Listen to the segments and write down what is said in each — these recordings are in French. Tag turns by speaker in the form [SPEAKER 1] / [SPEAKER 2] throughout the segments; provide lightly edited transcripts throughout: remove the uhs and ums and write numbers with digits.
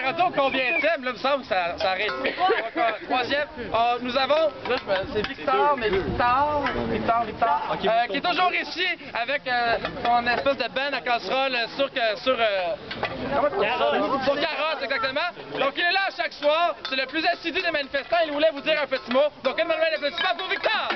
[SPEAKER 1] rendu au combienième, là, il me semble que ça arrête. Troisième, nous avons, c'est Victor, mais Victor, qui est toujours ici avec son espèce de benne à casserole sur carotte, exactement. Donc il est là à chaque soir, c'est le plus assidu des manifestants, il voulait vous dire un petit mot. Donc un manuel d'applaudissement pour Victor!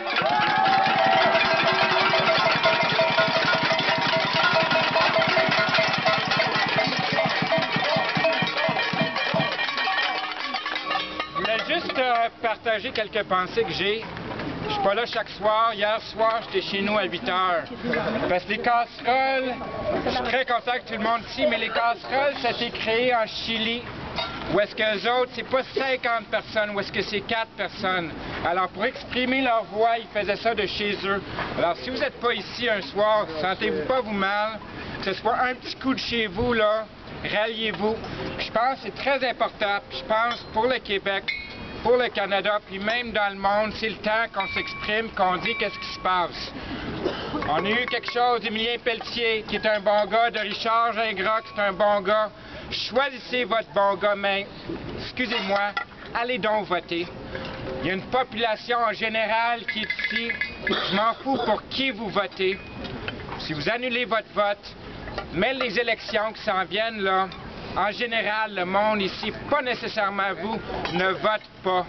[SPEAKER 2] Je voulais juste partager quelques pensées que j'ai. Je suis pas là chaque soir. Hier soir, j'étais chez nous à 8 heures. Parce que les casseroles, je suis très content que tout le monde ici, mais les casseroles, ça a été créé en Chili. Où est-ce que les autres, c'est pas 50 personnes, où est-ce que c'est 4 personnes. Alors, pour exprimer leur voix, ils faisaient ça de chez eux. Alors, si vous n'êtes pas ici un soir, sentez-vous pas vous mal, que ce soit un petit coup de chez vous, là, ralliez-vous. Je pense que c'est très important, puis je pense pour le Québec, pour le Canada, puis même dans le monde, c'est le temps qu'on s'exprime, qu'on dit qu'est-ce qui se passe. On a eu quelque chose d'Emilien Pelletier, qui est un bon gars, de Richard Gingras, qui est un bon gars. Choisissez votre bon gars, mais, excusez-moi, allez donc voter. Il y a une population en général qui est ici. Je m'en fous pour qui vous votez. Si vous annulez votre vote, mais les élections qui s'en viennent, là, en général, le monde ici, pas nécessairement vous, ne vote pas.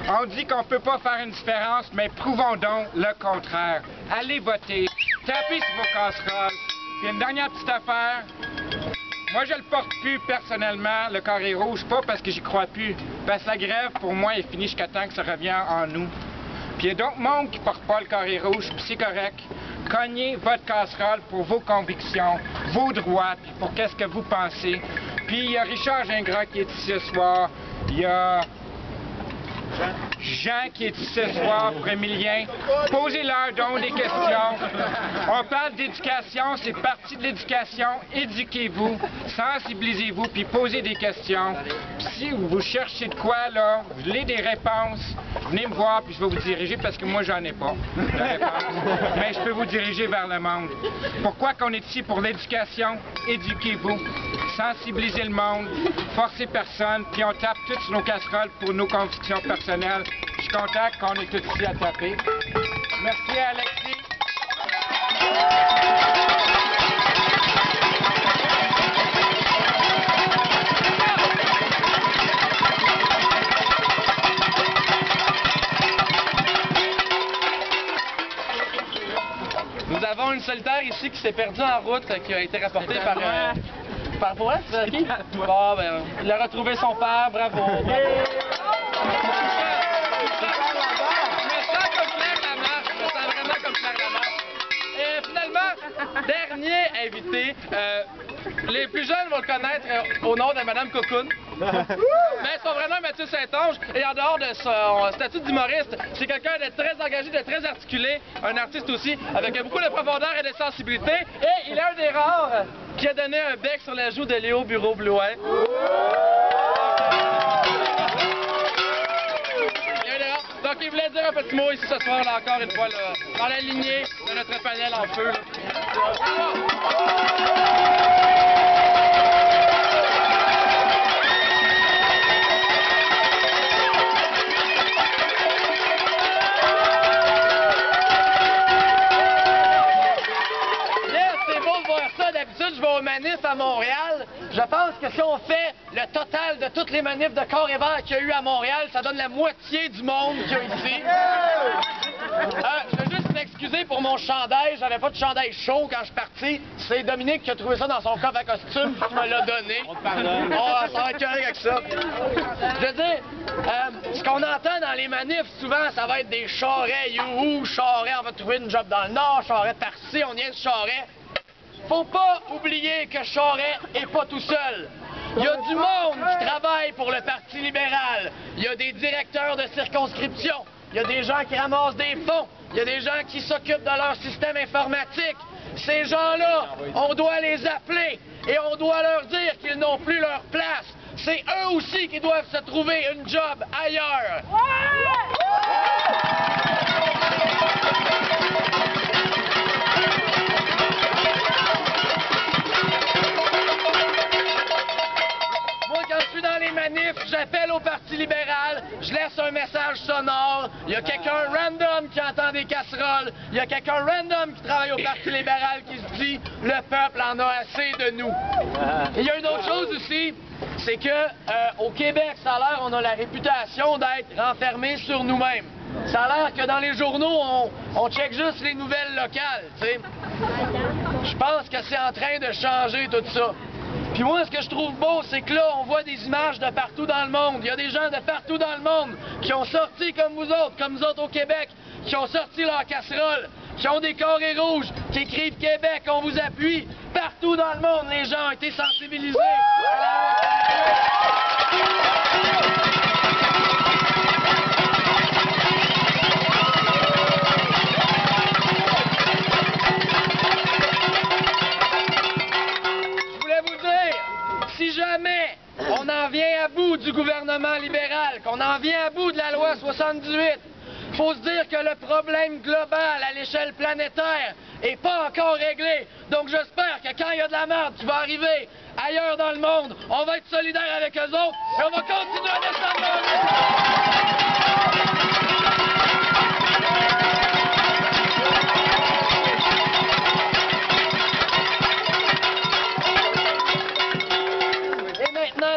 [SPEAKER 2] On dit qu'on ne peut pas faire une différence, mais prouvons donc le contraire. Allez voter, tapez sur vos casseroles. Puis une dernière petite affaire. Moi, je le porte plus personnellement, le carré rouge, pas parce que j'y crois plus. Parce que la grève, pour moi, est finie jusqu'à temps que ça revienne en nous. Puis il y a d'autres monde qui portent pas le carré rouge, puis c'est correct. Cognez votre casserole pour vos convictions, vos droits, puis pour qu'est-ce que vous pensez. Puis il y a Richard Gingras qui est ici ce soir. Il y a Jean qui est ici ce soir pour Emilien. Posez-leur donc des questions. On parle d'éducation, c'est partie de l'éducation. Éduquez-vous, sensibilisez-vous, puis posez des questions. Puis si vous cherchez de quoi, là, vous voulez des réponses, venez me voir, puis je vais vous diriger, parce que moi, j'en ai pas de réponse. Mais je peux vous diriger vers le monde. Pourquoi qu'on est ici pour l'éducation? Éduquez-vous, sensibilisez le monde, forcez personne, puis on tape toutes sur nos casseroles pour nos convictions personnelles. Je suis content qu'on est tous ici à taper. Merci à Alexis.
[SPEAKER 1] Nous avons une solitaire ici qui s'est perdue en route, qui a été rapportée par toi, c'est qui? Bon, ben, il a retrouvé son père, bravo. Je me sens comme Claire Lamarche, je me sens vraiment comme Claire Lamarche. Et finalement, dernier invité, les plus jeunes vont le connaître au nom de Madame Cocoon. Mais son vrai nom est Mathieu Saint-Onge, et en dehors de son statut d'humoriste, c'est quelqu'un de très engagé, de très articulé, un artiste aussi, avec beaucoup de profondeur et de sensibilité, et il est un des rares qui a donné un bec sur la joue de Léo Bureau-Blouin. Donc il voulait dire un petit mot ici ce soir, là, encore une fois, là, dans la lignée de notre panel en feu. D'habitude, je vais aux manifs à Montréal. Je pense que si on fait le total de toutes les manifs de corps et vert qu'il y a eu à Montréal, ça donne la moitié du monde qu'il y a ici. Je veux juste m'excuser pour mon chandail. J'avais pas de chandail chaud quand je suis parti. C'est Dominique qui a trouvé ça dans son coffre à costume qui me l'a donné. On te pardonne. Ça va être correct avec ça. Je veux dire, ce qu'on entend dans les manifs, souvent, ça va être des charrets. Youhou, charrets, on va trouver une job dans le Nord. Charrets par-ci, on vient de charrets. Faut pas oublier que Charest est pas tout seul. Il y a du monde qui travaille pour le Parti libéral. Il y a des directeurs de circonscription. Il y a des gens qui ramassent des fonds. Il y a des gens qui s'occupent de leur système informatique. Ces gens-là, on doit les appeler et on doit leur dire qu'ils n'ont plus leur place. C'est eux aussi qui doivent se trouver une job ailleurs. Moi, quand je suis dans Il y a quelqu'un random qui entend des casseroles. Il y a quelqu'un random qui travaille au Parti libéral qui se dit « Le peuple en a assez de nous ». Et il y a une autre chose aussi, c'est que au Québec, ça a l'air, on a la réputation d'être renfermés sur nous-mêmes. Ça a l'air que dans les journaux, on check juste les nouvelles locales, tu sais. Je pense que c'est en train de changer tout ça. Puis moi, ce que je trouve beau, c'est que là, on voit des images de partout dans le monde. Il y a des gens de partout dans le monde qui ont sorti comme nous autres au Québec, qui ont sorti leurs casseroles, qui ont des carrés rouges, qui écrivent Québec, on vous appuie. Partout dans le monde, les gens ont été sensibilisés. Si jamais on en vient à bout du gouvernement libéral, qu'on en vient à bout de la loi 78, il faut se dire que le problème global à l'échelle planétaire n'est pas encore réglé. Donc j'espère que quand il y a de la merde qui va arriver ailleurs dans le monde, on va être solidaires avec eux autres et on va continuer à descendre dans le...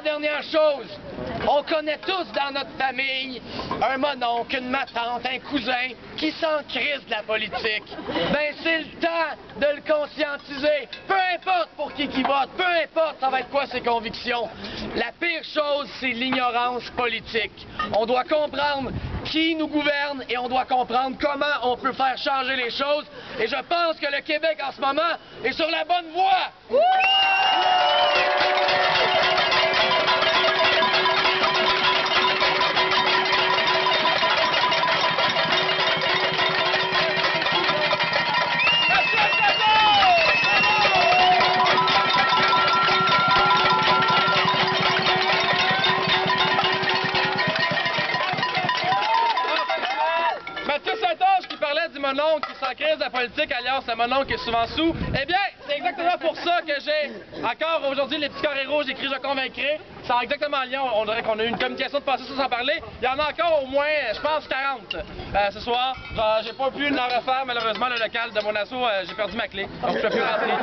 [SPEAKER 1] Dernière chose, on connaît tous dans notre famille un mononcle, une matante, un cousin qui s'en crisse de la politique. Ben c'est le temps de le conscientiser. Peu importe pour qui vote, peu importe ça va être quoi ses convictions. La pire chose, c'est l'ignorance politique. On doit comprendre qui nous gouverne et on doit comprendre comment on peut faire changer les choses. Et je pense que le Québec en ce moment est sur la bonne voie. Mon oncle qui s'en crise de la politique, alliance à mon oncle qui est souvent sous. Eh bien, c'est exactement pour ça que j'ai encore aujourd'hui les petits carrés rouges écrits « Je convaincrai ». C'est exactement en lien, on dirait qu'on a eu une communication de passer ça sans parler. Il y en a encore au moins, je pense, 40 ce soir. J'ai pas pu en refaire, malheureusement, le local de mon assaut, j'ai perdu ma clé. Donc je peux plus rentrer.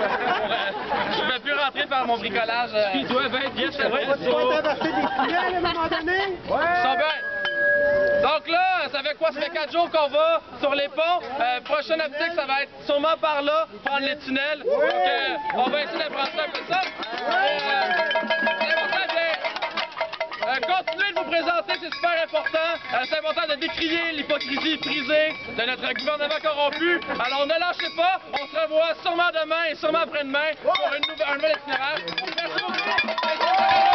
[SPEAKER 1] Je peux plus rentrer par mon bricolage.
[SPEAKER 3] Ils doivent être bien
[SPEAKER 4] Tu vas traverser des tunnels à un moment donné?
[SPEAKER 1] Ils sont bien. Donc là, ça fait quoi? Ça fait 4 jours qu'on va sur les ponts. Prochaine optique, ça va être sûrement par là, prendre les tunnels. Donc, on va essayer d'apprendre un peu ça. Continuez de vous présenter, c'est super important. C'est important de décrier l'hypocrisie frisée de notre gouvernement corrompu. Alors ne lâchez pas, on se revoit sûrement demain et sûrement après-demain pour un nouvel itinéraire. Merci beaucoup.